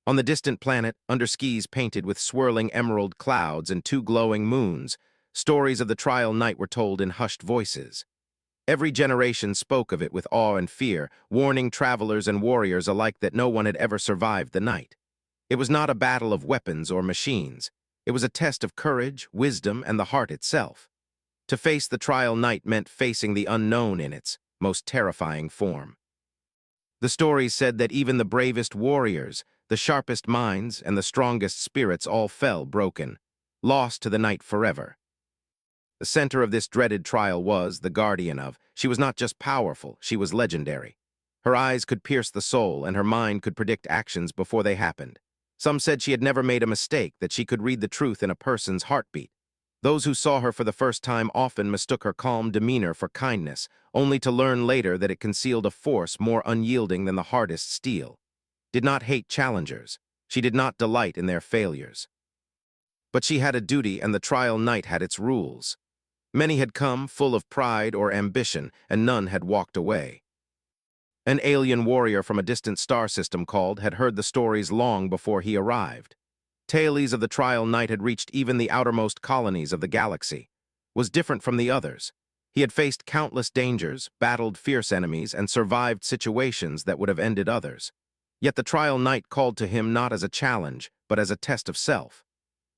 On the distant planet, under skies painted with swirling emerald clouds and two glowing moons, stories of the trial night were told in hushed voices. Every generation spoke of it with awe and fear, warning travelers and warriors alike that no one had ever survived the night. It was not a battle of weapons or machines. It was a test of courage, wisdom, and the heart itself. To face the trial night meant facing the unknown in its most terrifying form. The stories said that even the bravest warriors, the sharpest minds, and the strongest spirits all fell broken, lost to the night forever. The center of this dreaded trial was the guardian of. She was not just powerful, she was legendary. Her eyes could pierce the soul, and her mind could predict actions before they happened. Some said she had never made a mistake, that she could read the truth in a person's heartbeat. Those who saw her for the first time often mistook her calm demeanor for kindness, only to learn later that it concealed a force more unyielding than the hardest steel. Did not hate challengers. She did not delight in their failures. But she had a duty, and the trial night had its rules. Many had come full of pride or ambition, and none had walked away. An alien warrior from a distant star system called had heard the stories long before he arrived. Tales of the trial night had reached even the outermost colonies of the galaxy. Was different from the others. He had faced countless dangers, battled fierce enemies, and survived situations that would have ended others. Yet the trial night called to him not as a challenge, but as a test of self.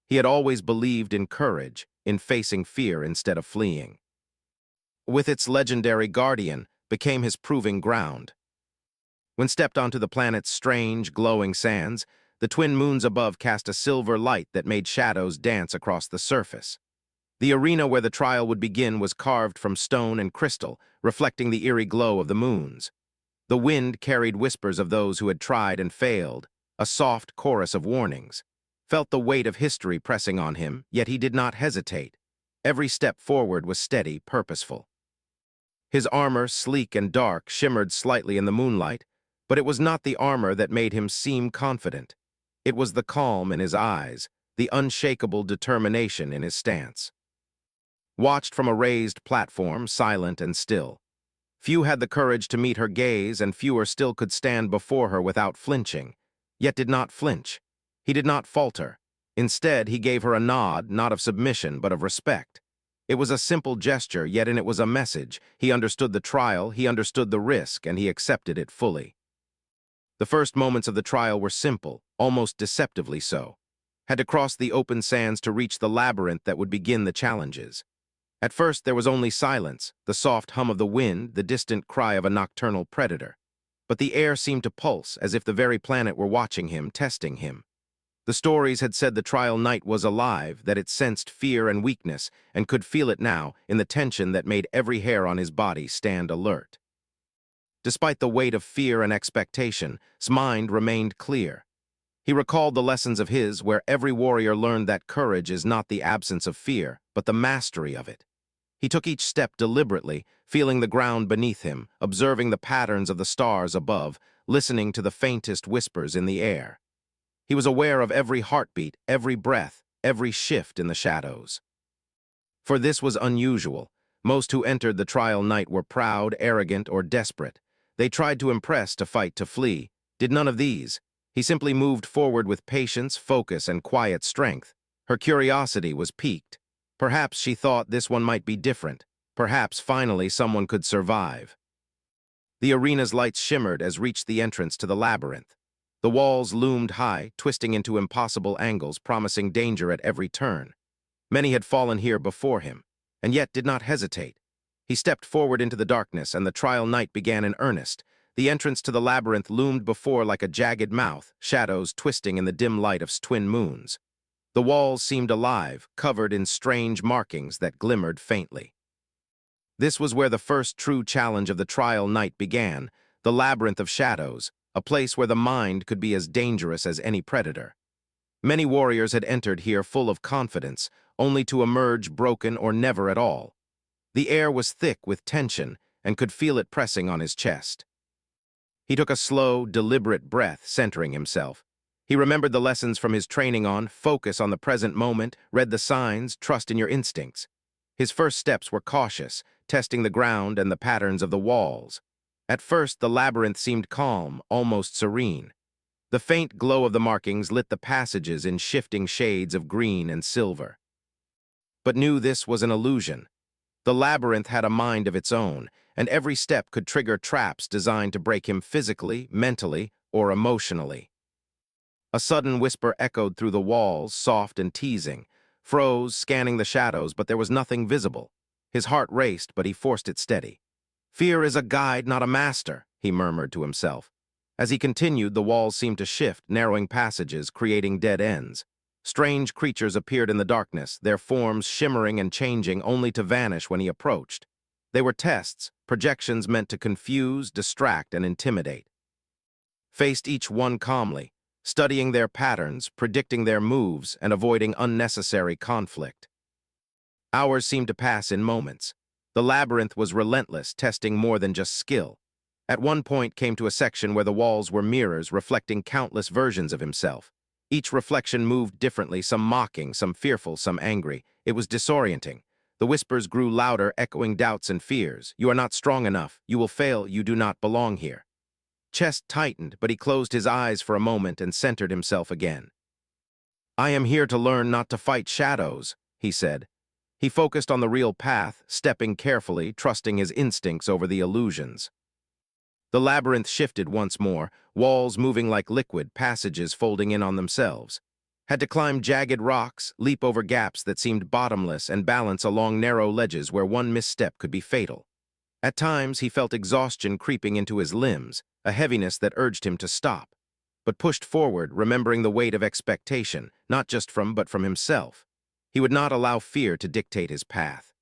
He had always believed in courage, in facing fear instead of fleeing. With its legendary guardian became his proving ground. When stepped onto the planet's strange, glowing sands, the twin moons above cast a silver light that made shadows dance across the surface. The arena where the trial would begin was carved from stone and crystal, reflecting the eerie glow of the moons. The wind carried whispers of those who had tried and failed, a soft chorus of warnings. Felt the weight of history pressing on him, yet he did not hesitate. Every step forward was steady, purposeful. His armor, sleek and dark, shimmered slightly in the moonlight, but it was not the armor that made him seem confident. It was the calm in his eyes, the unshakable determination in his stance. Watched from a raised platform, silent and still. Few had the courage to meet her gaze, and fewer still could stand before her without flinching, yet did not flinch. He did not falter. Instead, he gave her a nod, not of submission, but of respect. It was a simple gesture, yet in it was a message. He understood the trial, he understood the risk, and he accepted it fully. The first moments of the trial were simple, almost deceptively so. Had to cross the open sands to reach the labyrinth that would begin the challenges. At first there was only silence, the soft hum of the wind, the distant cry of a nocturnal predator. But the air seemed to pulse, as if the very planet were watching him, testing him. The stories had said the trial night was alive, that it sensed fear and weakness, and could feel it now in the tension that made every hair on his body stand alert. Despite the weight of fear and expectation, his mind remained clear. He recalled the lessons of his, where every warrior learned that courage is not the absence of fear, but the mastery of it. He took each step deliberately, feeling the ground beneath him, observing the patterns of the stars above, listening to the faintest whispers in the air. He was aware of every heartbeat, every breath, every shift in the shadows. For this was unusual. Most who entered the trial night were proud, arrogant, or desperate. They tried to impress, to fight, to flee. Did none of these. He simply moved forward with patience, focus, and quiet strength. Her curiosity was piqued. Perhaps she thought this one might be different. Perhaps finally someone could survive. The arena's lights shimmered as reached the entrance to the labyrinth. The walls loomed high, twisting into impossible angles, promising danger at every turn. Many had fallen here before him, and yet did not hesitate. He stepped forward into the darkness, and the trial night began in earnest. The entrance to the labyrinth loomed before like a jagged mouth, shadows twisting in the dim light of twin moons. The walls seemed alive, covered in strange markings that glimmered faintly. This was where the first true challenge of the trial night began, the labyrinth of shadows, a place where the mind could be as dangerous as any predator. Many warriors had entered here full of confidence, only to emerge broken or never at all. The air was thick with tension, and could feel it pressing on his chest. He took a slow, deliberate breath, centering himself. He remembered the lessons from his training on focus on the present moment, read the signs, trust in your instincts. His first steps were cautious, testing the ground and the patterns of the walls. At first, the labyrinth seemed calm, almost serene. The faint glow of the markings lit the passages in shifting shades of green and silver. But knew this was an illusion. The labyrinth had a mind of its own, and every step could trigger traps designed to break him physically, mentally, or emotionally. A sudden whisper echoed through the walls, soft and teasing. Froze, scanning the shadows, but there was nothing visible. His heart raced, but he forced it steady. "Fear is a guide, not a master," he murmured to himself. As he continued, the walls seemed to shift, narrowing passages, creating dead ends. Strange creatures appeared in the darkness, their forms shimmering and changing only to vanish when he approached. They were tests, projections meant to confuse, distract, and intimidate. Faced each one calmly, studying their patterns, predicting their moves, and avoiding unnecessary conflict. Hours seemed to pass in moments. The labyrinth was relentless, testing more than just skill. At one point came to a section where the walls were mirrors reflecting countless versions of himself. Each reflection moved differently, some mocking, some fearful, some angry. It was disorienting. The whispers grew louder, echoing doubts and fears. "You are not strong enough. You will fail. You do not belong here." Chest tightened, but he closed his eyes for a moment and centered himself again. "I am here to learn not to fight shadows," he said. He focused on the real path, stepping carefully, trusting his instincts over the illusions. The labyrinth shifted once more, walls moving like liquid, passages folding in on themselves. Had to climb jagged rocks, leap over gaps that seemed bottomless, and balance along narrow ledges where one misstep could be fatal. At times, he felt exhaustion creeping into his limbs, a heaviness that urged him to stop, but pushed forward, remembering the weight of expectation, not just but from himself. He would not allow fear to dictate his path.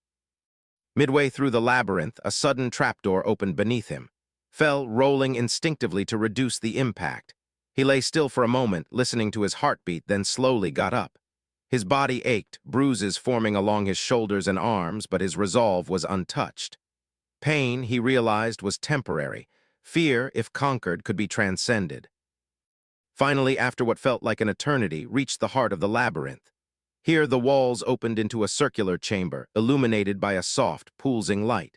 Midway through the labyrinth, a sudden trapdoor opened beneath him. Fell, rolling instinctively to reduce the impact. He lay still for a moment, listening to his heartbeat, then slowly got up. His body ached, bruises forming along his shoulders and arms, but his resolve was untouched. Pain, he realized, was temporary. Fear, if conquered, could be transcended. Finally, after what felt like an eternity, reached the heart of the labyrinth. Here the walls opened into a circular chamber, illuminated by a soft, pulsing light.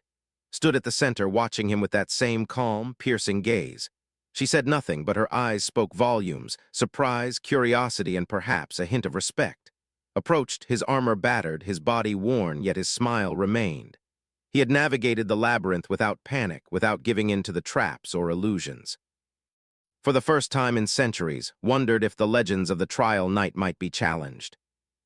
Stood at the center, watching him with that same calm, piercing gaze. She said nothing, but her eyes spoke volumes, surprise, curiosity, and perhaps a hint of respect. Approached, his armor battered, his body worn, yet his smile remained. He had navigated the labyrinth without panic, without giving in to the traps or illusions. For the first time in centuries, wondered if the legends of the trial night might be challenged.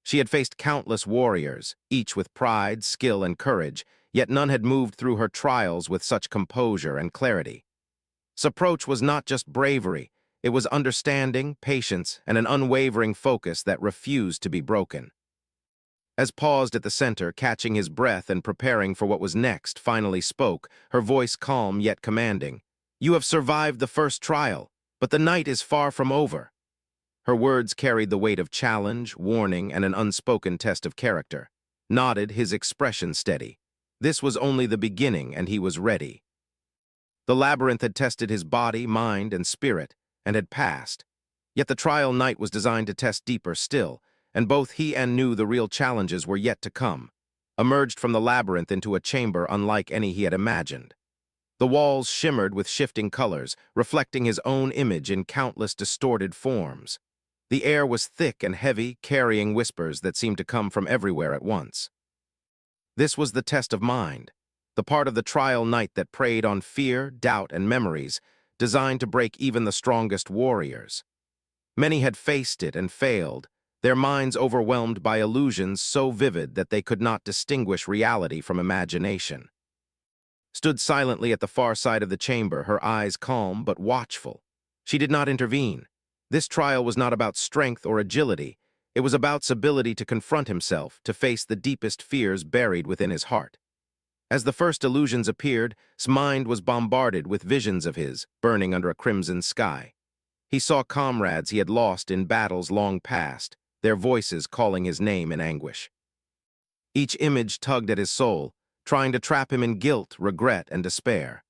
She had faced countless warriors, each with pride, skill, and courage, yet none had moved through her trials with such composure and clarity. This approach was not just bravery, it was understanding, patience, and an unwavering focus that refused to be broken. As paused at the center, catching his breath and preparing for what was next, finally spoke, her voice calm yet commanding. "You have survived the first trial, but the night is far from over." Her words carried the weight of challenge, warning, and an unspoken test of character. Nodded, his expression steady. This was only the beginning, and he was ready. The labyrinth had tested his body, mind, and spirit, and had passed. Yet the trial night was designed to test deeper still, and both he and knew the real challenges were yet to come. Emerged from the labyrinth into a chamber unlike any he had imagined. The walls shimmered with shifting colors, reflecting his own image in countless distorted forms. The air was thick and heavy, carrying whispers that seemed to come from everywhere at once. This was the test of mind, the part of the trial night that preyed on fear, doubt, and memories, designed to break even the strongest warriors. Many had faced it and failed, their minds overwhelmed by illusions so vivid that they could not distinguish reality from imagination. Stood silently at the far side of the chamber, her eyes calm but watchful. She did not intervene. This trial was not about strength or agility. It was about his ability to confront himself, to face the deepest fears buried within his heart. As the first illusions appeared, his mind was bombarded with visions of his, burning under a crimson sky. He saw comrades he had lost in battles long past, their voices calling his name in anguish. Each image tugged at his soul, trying to trap him in guilt, regret, and despair.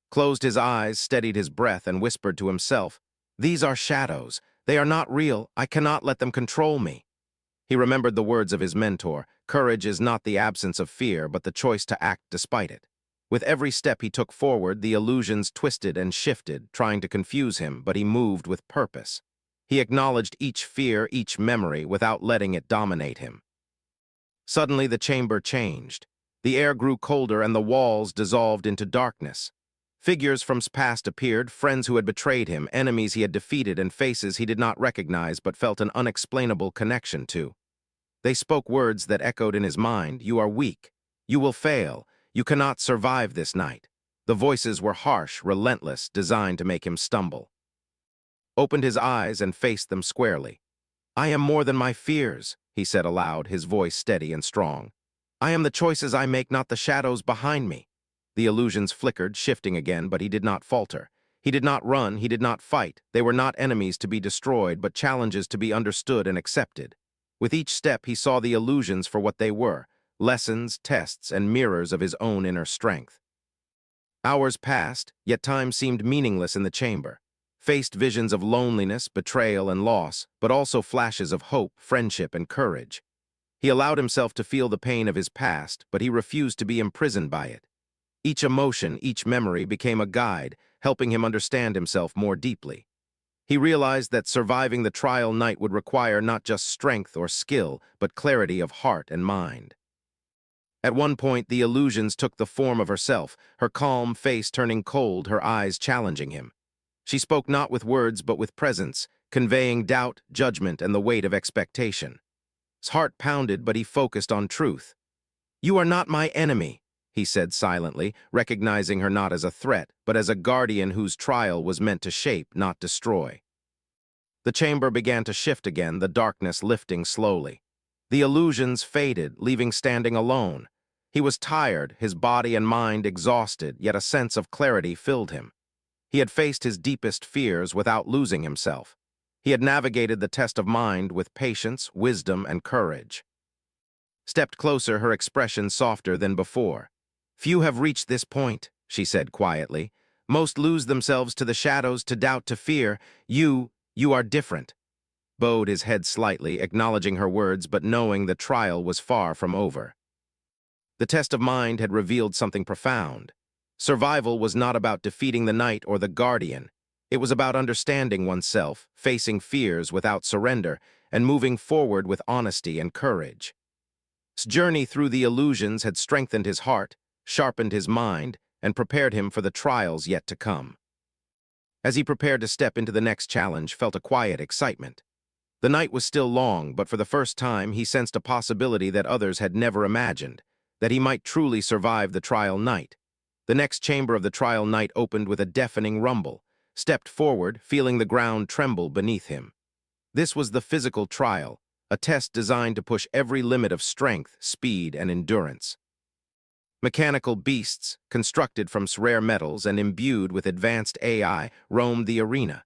Closed his eyes, steadied his breath, and whispered to himself, "These are shadows. They are not real. I cannot let them control me." He remembered the words of his mentor, "Courage is not the absence of fear, but the choice to act despite it." With every step he took forward, the illusions twisted and shifted, trying to confuse him, but he moved with purpose. He acknowledged each fear, each memory, without letting it dominate him. Suddenly, the chamber changed. The air grew colder and the walls dissolved into darkness. Figures from his past appeared, friends who had betrayed him, enemies he had defeated, and faces he did not recognize but felt an unexplainable connection to. They spoke words that echoed in his mind. "You are weak. You will fail. You cannot survive this night." The voices were harsh, relentless, designed to make him stumble. Opened his eyes and faced them squarely. "I am more than my fears," he said aloud, his voice steady and strong. "I am the choices I make, not the shadows behind me." The illusions flickered, shifting again, but he did not falter. He did not run, he did not fight. They were not enemies to be destroyed, but challenges to be understood and accepted. With each step, he saw the illusions for what they were: lessons, tests, and mirrors of his own inner strength. Hours passed, yet time seemed meaningless in the chamber. Faced visions of loneliness, betrayal, and loss, but also flashes of hope, friendship, and courage. He allowed himself to feel the pain of his past, but he refused to be imprisoned by it. Each emotion, each memory became a guide, helping him understand himself more deeply. He realized that surviving the trial night would require not just strength or skill, but clarity of heart and mind. At one point, the illusions took the form of herself, her calm face turning cold, her eyes challenging him. She spoke not with words but with presence, conveying doubt, judgment, and the weight of expectation. His heart pounded, but he focused on truth. "You are not my enemy," he said silently, recognizing her not as a threat, but as a guardian whose trial was meant to shape, not destroy. The chamber began to shift again, the darkness lifting slowly. The illusions faded, leaving standing alone. He was tired, his body and mind exhausted, yet a sense of clarity filled him. He had faced his deepest fears without losing himself. He had navigated the test of mind with patience, wisdom, and courage. Stepped closer, her expression softer than before. "Few have reached this point," she said quietly. "Most lose themselves to the shadows, to doubt, to fear. You are different." Bowed his head slightly, acknowledging her words, but knowing the trial was far from over. The test of mind had revealed something profound. Survival was not about defeating the night or the guardian. It was about understanding oneself, facing fears without surrender, and moving forward with honesty and courage. His journey through the illusions had strengthened his heart, sharpened his mind, and prepared him for the trials yet to come. As he prepared to step into the next challenge, felt a quiet excitement. The night was still long, but for the first time he sensed a possibility that others had never imagined, that he might truly survive the trial night. The next chamber of the trial night opened with a deafening rumble. Stepped forward, feeling the ground tremble beneath him. This was the physical trial, a test designed to push every limit of strength, speed, and endurance. Mechanical beasts, constructed from rare metals and imbued with advanced AI, roamed the arena.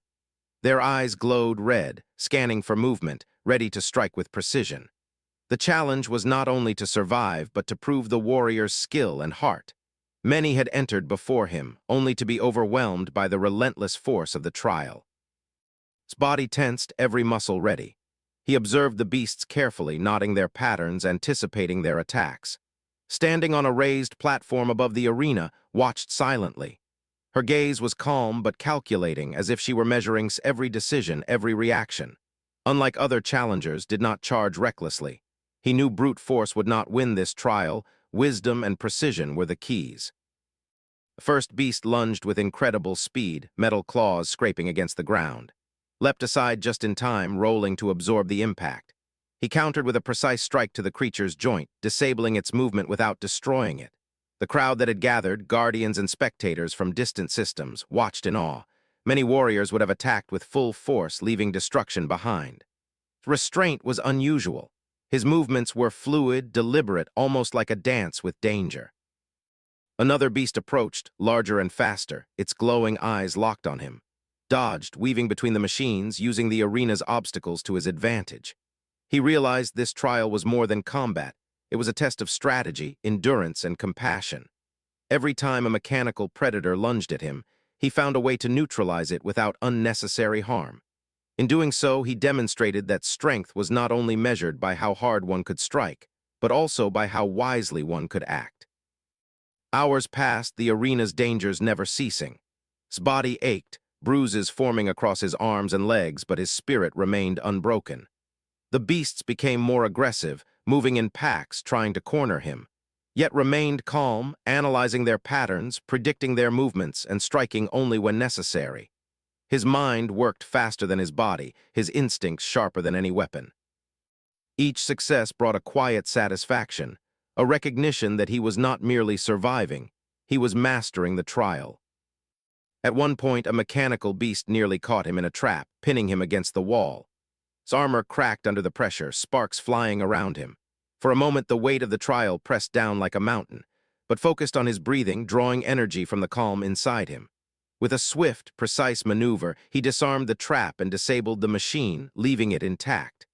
Their eyes glowed red, scanning for movement, ready to strike with precision. The challenge was not only to survive, but to prove the warrior's skill and heart. Many had entered before him, only to be overwhelmed by the relentless force of the trial. His body tensed, every muscle ready. He observed the beasts carefully, noting their patterns, anticipating their attacks. Standing on a raised platform above the arena, watched silently. Her gaze was calm but calculating, as if she were measuring every decision, every reaction. Unlike other challengers, did not charge recklessly. He knew brute force would not win this trial. Wisdom and precision were the keys. The first beast lunged with incredible speed, metal claws scraping against the ground. Leapt aside just in time, rolling to absorb the impact. He countered with a precise strike to the creature's joint, disabling its movement without destroying it. The crowd that had gathered, guardians and spectators from distant systems, watched in awe. Many warriors would have attacked with full force, leaving destruction behind. Restraint was unusual. His movements were fluid, deliberate, almost like a dance with danger. Another beast approached, larger and faster, its glowing eyes locked on him. Dodged, weaving between the machines, using the arena's obstacles to his advantage. He realized this trial was more than combat. It was a test of strategy, endurance, and compassion. Every time a mechanical predator lunged at him, he found a way to neutralize it without unnecessary harm. In doing so, he demonstrated that strength was not only measured by how hard one could strike, but also by how wisely one could act. Hours passed, the arena's dangers never ceasing. His body ached, bruises forming across his arms and legs, but his spirit remained unbroken. The beasts became more aggressive, moving in packs, trying to corner him, yet remained calm, analyzing their patterns, predicting their movements, and striking only when necessary. His mind worked faster than his body, his instincts sharper than any weapon. Each success brought a quiet satisfaction, a recognition that he was not merely surviving, he was mastering the trial. At one point, a mechanical beast nearly caught him in a trap, pinning him against the wall. His armor cracked under the pressure, sparks flying around him. For a moment, the weight of the trial pressed down like a mountain, but focused on his breathing, drawing energy from the calm inside him. With a swift, precise maneuver, he disarmed the trap and disabled the machine, leaving it intact.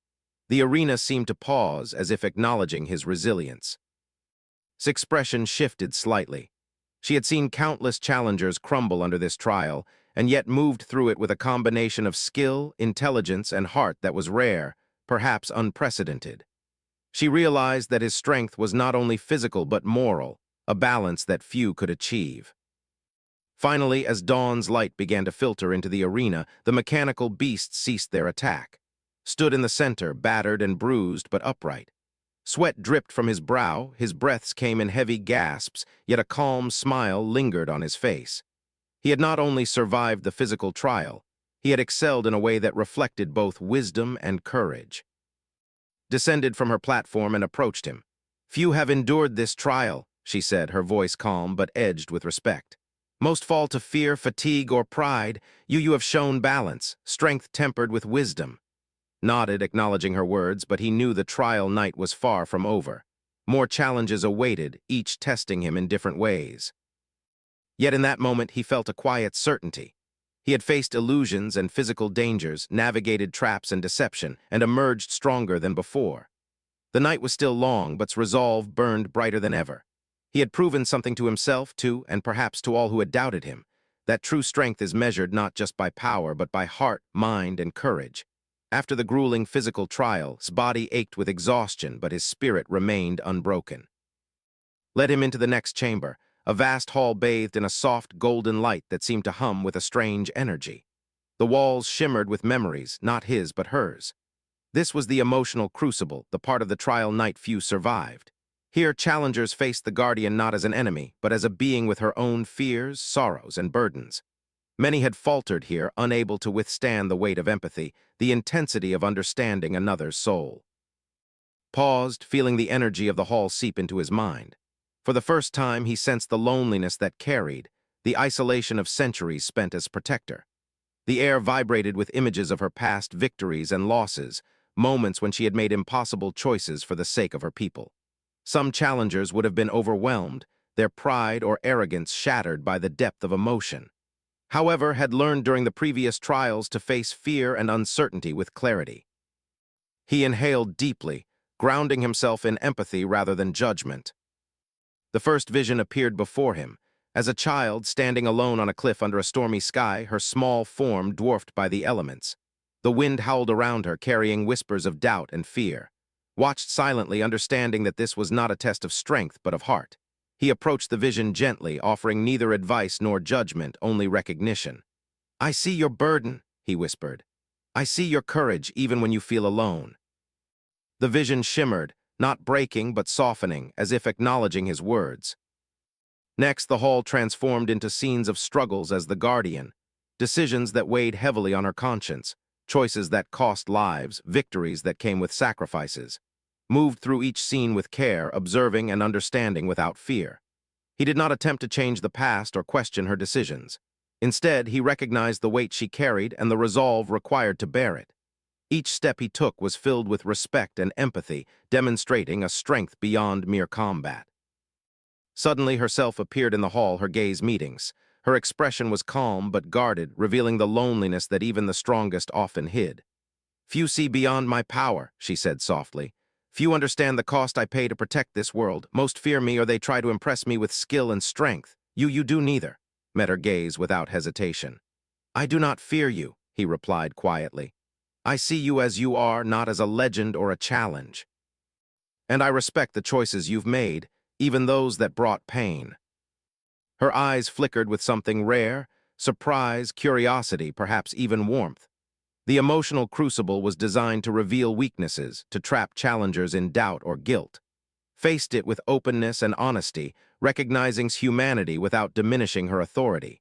The arena seemed to pause, as if acknowledging his resilience. His expression shifted slightly. She had seen countless challengers crumble under this trial, and yet moved through it with a combination of skill, intelligence, and heart that was rare, perhaps unprecedented. She realized that his strength was not only physical but moral, a balance that few could achieve. Finally, as dawn's light began to filter into the arena, the mechanical beasts ceased their attack. Stood in the center, battered and bruised but upright. Sweat dripped from his brow, his breaths came in heavy gasps, yet a calm smile lingered on his face. He had not only survived the physical trial, he had excelled in a way that reflected both wisdom and courage. Descended from her platform and approached him. "Few have endured this trial," she said, her voice calm but edged with respect. "Most fall to fear, fatigue, or pride. You have shown balance, strength tempered with wisdom." Nodded, acknowledging her words, but he knew the trial night was far from over. More challenges awaited, each testing him in different ways. Yet in that moment he felt a quiet certainty. He had faced illusions and physical dangers, navigated traps and deception, and emerged stronger than before. The night was still long, but his resolve burned brighter than ever. He had proven something to himself, and perhaps to all who had doubted him, that true strength is measured not just by power, but by heart, mind, and courage. After the grueling physical trial, his body ached with exhaustion, but his spirit remained unbroken. Led him into the next chamber, a vast hall bathed in a soft golden light that seemed to hum with a strange energy. The walls shimmered with memories, not his but hers. This was the emotional crucible, the part of the trial night few survived. Here, challengers faced the Guardian not as an enemy, but as a being with her own fears, sorrows, and burdens. Many had faltered here, unable to withstand the weight of empathy, the intensity of understanding another's soul. Paused, feeling the energy of the hall seep into his mind. For the first time, he sensed the loneliness that carried, the isolation of centuries spent as protector. The air vibrated with images of her past victories and losses, moments when she had made impossible choices for the sake of her people. Some challengers would have been overwhelmed, their pride or arrogance shattered by the depth of emotion. However, had learned during the previous trials to face fear and uncertainty with clarity. He inhaled deeply, grounding himself in empathy rather than judgment. The first vision appeared before him. As a child, standing alone on a cliff under a stormy sky, her small form dwarfed by the elements. The wind howled around her, carrying whispers of doubt and fear. Watched silently, understanding that this was not a test of strength but of heart. He approached the vision gently, offering neither advice nor judgment, only recognition. "I see your burden," he whispered. "I see your courage even when you feel alone." The vision shimmered, not breaking but softening, as if acknowledging his words. Next, the hall transformed into scenes of struggles as the Guardian, decisions that weighed heavily on her conscience, choices that cost lives, victories that came with sacrifices. Moved through each scene with care, observing and understanding without fear. He did not attempt to change the past or question her decisions. Instead, he recognized the weight she carried and the resolve required to bear it. Each step he took was filled with respect and empathy, demonstrating a strength beyond mere combat. Suddenly, herself appeared in the hall, her gaze meetings. Her expression was calm but guarded, revealing the loneliness that even the strongest often hid. "Few see beyond my power," she said softly. "Few understand the cost I pay to protect this world. Most fear me or they try to impress me with skill and strength. You do neither," met her gaze without hesitation. "I do not fear you," he replied quietly. "I see you as you are, not as a legend or a challenge. And I respect the choices you've made, even those that brought pain." Her eyes flickered with something rare, surprise, curiosity, perhaps even warmth. The emotional crucible was designed to reveal weaknesses, to trap challengers in doubt or guilt. Faced it with openness and honesty, recognizing humanity without diminishing her authority.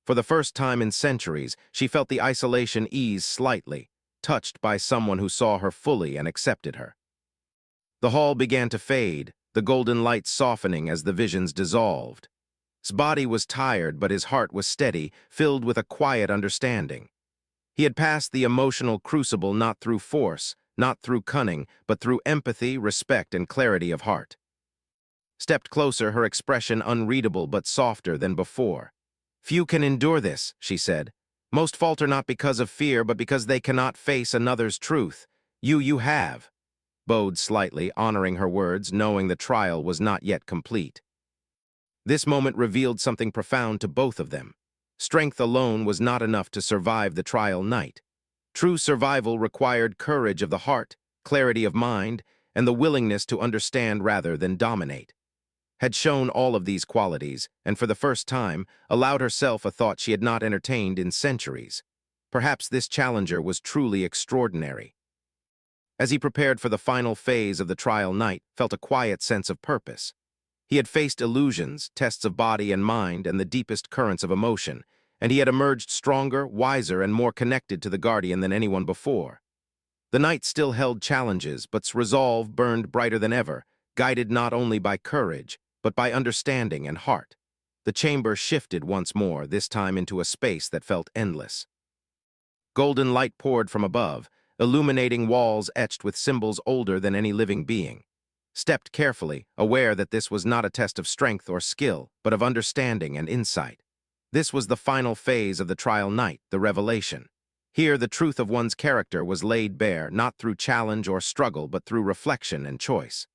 For the first time in centuries, she felt the isolation ease slightly, touched by someone who saw her fully and accepted her. The hall began to fade, the golden light softening as the visions dissolved. His body was tired, but his heart was steady, filled with a quiet understanding. He had passed the emotional crucible not through force, not through cunning, but through empathy, respect, and clarity of heart. Stepped closer, her expression unreadable but softer than before. "Few can endure this," she said. "Most falter not because of fear, but because they cannot face another's truth. You have." Bowed slightly, honoring her words, knowing the trial was not yet complete. This moment revealed something profound to both of them. Strength alone was not enough to survive the trial night. True survival required courage of the heart, clarity of mind, and the willingness to understand rather than dominate. Had shown all of these qualities, and for the first time, allowed herself a thought she had not entertained in centuries. Perhaps this challenger was truly extraordinary. As he prepared for the final phase of the trial night, felt a quiet sense of purpose. He had faced illusions, tests of body and mind, and the deepest currents of emotion, and he had emerged stronger, wiser, and more connected to the Guardian than anyone before. The night still held challenges, but its resolve burned brighter than ever, guided not only by courage, but by understanding and heart. The chamber shifted once more, this time into a space that felt endless. Golden light poured from above, illuminating walls etched with symbols older than any living being. Stepped carefully, aware that this was not a test of strength or skill, but of understanding and insight. This was the final phase of the trial night, the revelation. Here, the truth of one's character was laid bare, not through challenge or struggle, but through reflection and choice.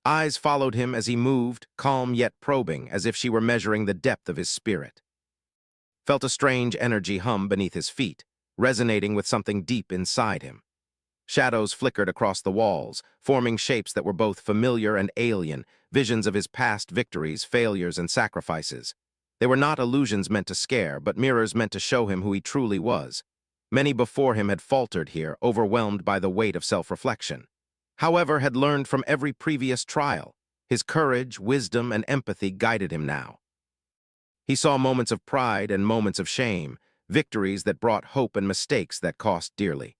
Eyes followed him as he moved, calm yet probing, as if she were measuring the depth of his spirit. Felt a strange energy hum beneath his feet, resonating with something deep inside him. Shadows flickered across the walls, forming shapes that were both familiar and alien, visions of his past victories, failures, and sacrifices. They were not illusions meant to scare, but mirrors meant to show him who he truly was. Many before him had faltered here, overwhelmed by the weight of self-reflection. However, had learned from every previous trial. His courage, wisdom, and empathy guided him now. He saw moments of pride and moments of shame, victories that brought hope and mistakes that cost dearly.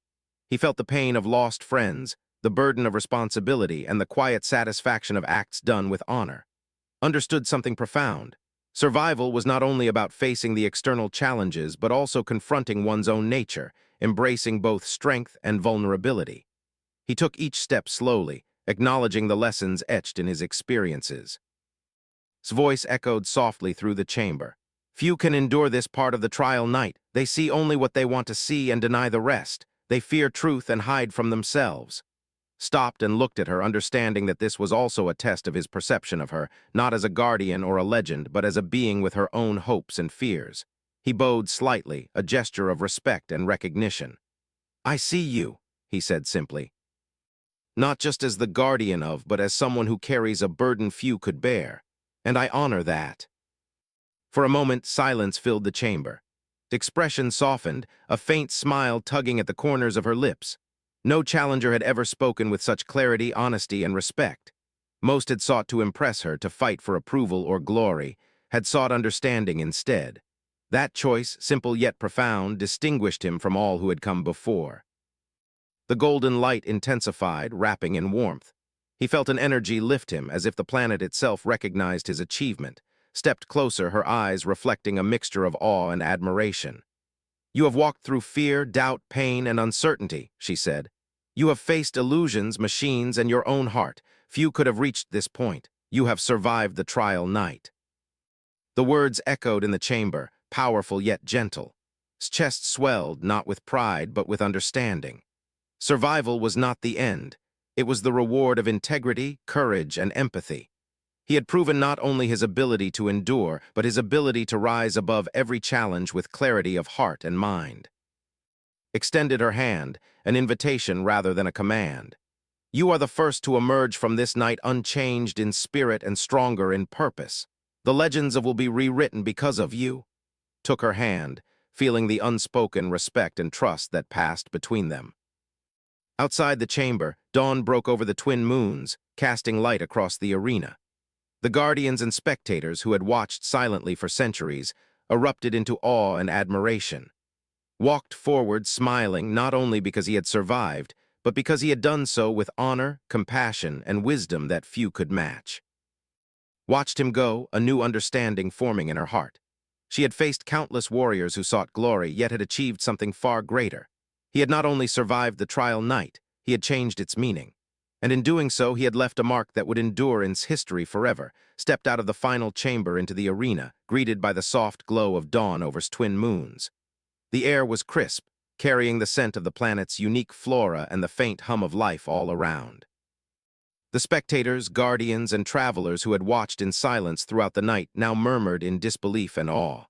He felt the pain of lost friends, the burden of responsibility, and the quiet satisfaction of acts done with honor. Understood something profound. Survival was not only about facing the external challenges, but also confronting one's own nature, embracing both strength and vulnerability. He took each step slowly, acknowledging the lessons etched in his experiences. His voice echoed softly through the chamber. "Few can endure this part of the trial night. They see only what they want to see and deny the rest. They fear truth and hide from themselves." Stopped and looked at her, understanding that this was also a test of his perception of her, not as a guardian or a legend, but as a being with her own hopes and fears. He bowed slightly, a gesture of respect and recognition. "I see you," he said simply. "Not just as the guardian of, but as someone who carries a burden few could bear. And I honor that." For a moment, silence filled the chamber. Expression softened, a faint smile tugging at the corners of her lips. No challenger had ever spoken with such clarity, honesty, and respect. Most had sought to impress her, to fight for approval or glory, had sought understanding instead. That choice, simple yet profound, distinguished him from all who had come before. The golden light intensified, wrapping in warmth. He felt an energy lift him, as if the planet itself recognized his achievement. Stepped closer, her eyes reflecting a mixture of awe and admiration. "You have walked through fear, doubt, pain, and uncertainty," she said. "You have faced illusions, machines, and your own heart. Few could have reached this point. You have survived the trial night." The words echoed in the chamber, powerful yet gentle. His chest swelled, not with pride, but with understanding. Survival was not the end. It was the reward of integrity, courage, and empathy. He had proven not only his ability to endure, but his ability to rise above every challenge with clarity of heart and mind. Extended her hand, an invitation rather than a command. "You are the first to emerge from this night unchanged in spirit and stronger in purpose." The legends will be rewritten because of you. Took her hand, feeling the unspoken respect and trust that passed between them. Outside the chamber, dawn broke over the twin moons, casting light across the arena. The guardians and spectators who had watched silently for centuries erupted into awe and admiration. Walked forward smiling not only because he had survived, but because he had done so with honor, compassion, and wisdom that few could match. Watched him go, a new understanding forming in her heart. She had faced countless warriors who sought glory, yet had achieved something far greater. He had not only survived the trial night, he had changed its meaning. And in doing so, he had left a mark that would endure in history forever, stepped out of the final chamber into the arena, greeted by the soft glow of dawn over its twin moons. The air was crisp, carrying the scent of the planet's unique flora and the faint hum of life all around. The spectators, guardians, and travelers who had watched in silence throughout the night now murmured in disbelief and awe.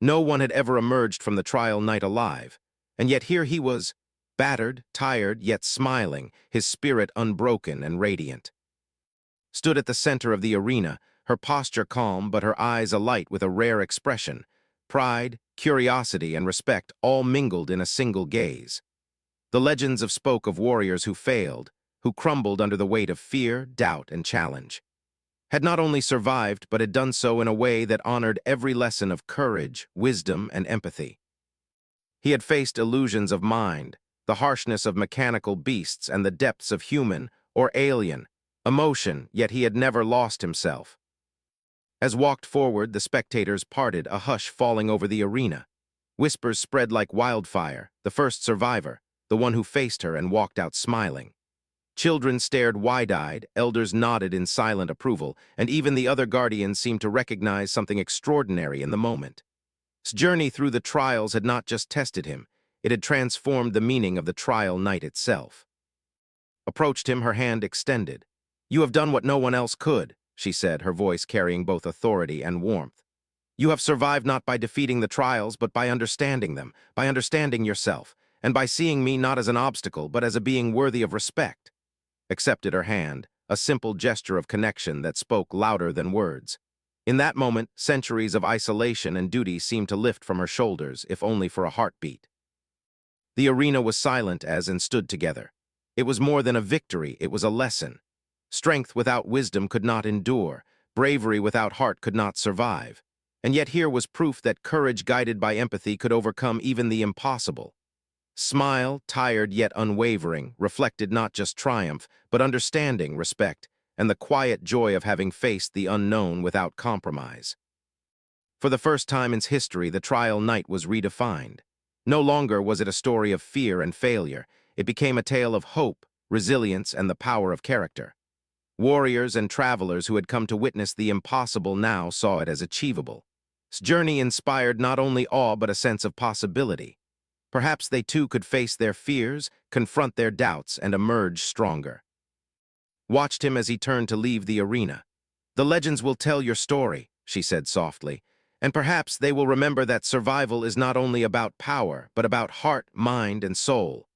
No one had ever emerged from the trial night alive, and yet here he was, battered, tired, yet smiling, his spirit unbroken and radiant. Stood at the center of the arena, her posture calm but her eyes alight with a rare expression, pride, curiosity, and respect all mingled in a single gaze. The legends spoke of warriors who failed, who crumbled under the weight of fear, doubt, and challenge. Had not only survived, but had done so in a way that honored every lesson of courage, wisdom, and empathy. He had faced illusions of mind, the harshness of mechanical beasts, and the depths of human, or alien, emotion, yet he had never lost himself. As walked forward, the spectators parted, a hush falling over the arena. Whispers spread like wildfire, the first survivor, the one who faced her and walked out smiling. Children stared wide-eyed, elders nodded in silent approval, and even the other guardians seemed to recognize something extraordinary in the moment. His journey through the trials had not just tested him, it had transformed the meaning of the trial night itself. Approached him, her hand extended. "You have done what no one else could," she said, her voice carrying both authority and warmth. "You have survived not by defeating the trials, but by understanding them, by understanding yourself, and by seeing me not as an obstacle, but as a being worthy of respect." Accepted her hand, a simple gesture of connection that spoke louder than words. In that moment, centuries of isolation and duty seemed to lift from her shoulders, if only for a heartbeat. The arena was silent as and stood together. It was more than a victory, it was a lesson. Strength without wisdom could not endure, bravery without heart could not survive. And yet here was proof that courage guided by empathy could overcome even the impossible. Smile, tired yet unwavering, reflected not just triumph, but understanding, respect, and the quiet joy of having faced the unknown without compromise. For the first time in its history, the trial night was redefined. No longer was it a story of fear and failure. It became a tale of hope, resilience, and the power of character. Warriors and travelers who had come to witness the impossible now saw it as achievable. Its journey inspired not only awe but a sense of possibility. Perhaps they too could face their fears, confront their doubts, and emerge stronger. Watched him as he turned to leave the arena. "The legends will tell your story," she said softly, "and perhaps they will remember that survival is not only about power, but about heart, mind, and soul."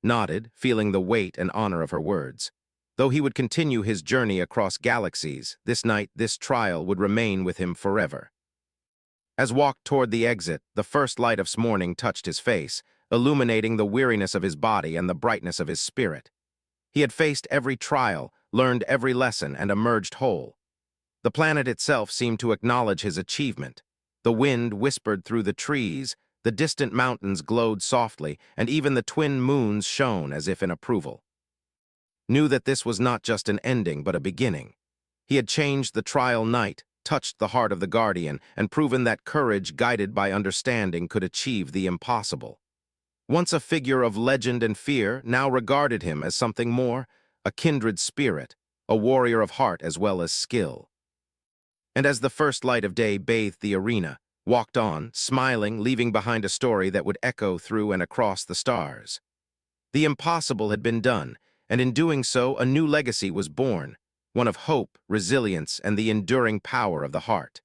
Nodded, feeling the weight and honor of her words. Though he would continue his journey across galaxies, this night, this trial would remain with him forever. As walked toward the exit, the first light of morning touched his face, illuminating the weariness of his body and the brightness of his spirit. He had faced every trial, learned every lesson, and emerged whole. The planet itself seemed to acknowledge his achievement. The wind whispered through the trees, the distant mountains glowed softly, and even the twin moons shone as if in approval. Knew that this was not just an ending, but a beginning. He had changed the trial night, touched the heart of the guardian, and proven that courage guided by understanding could achieve the impossible. Once a figure of legend and fear, now regarded him as something more, a kindred spirit, a warrior of heart as well as skill. And as the first light of day bathed the arena, walked on, smiling, leaving behind a story that would echo through and across the stars. The impossible had been done, and in doing so, a new legacy was born, one of hope, resilience, and the enduring power of the heart.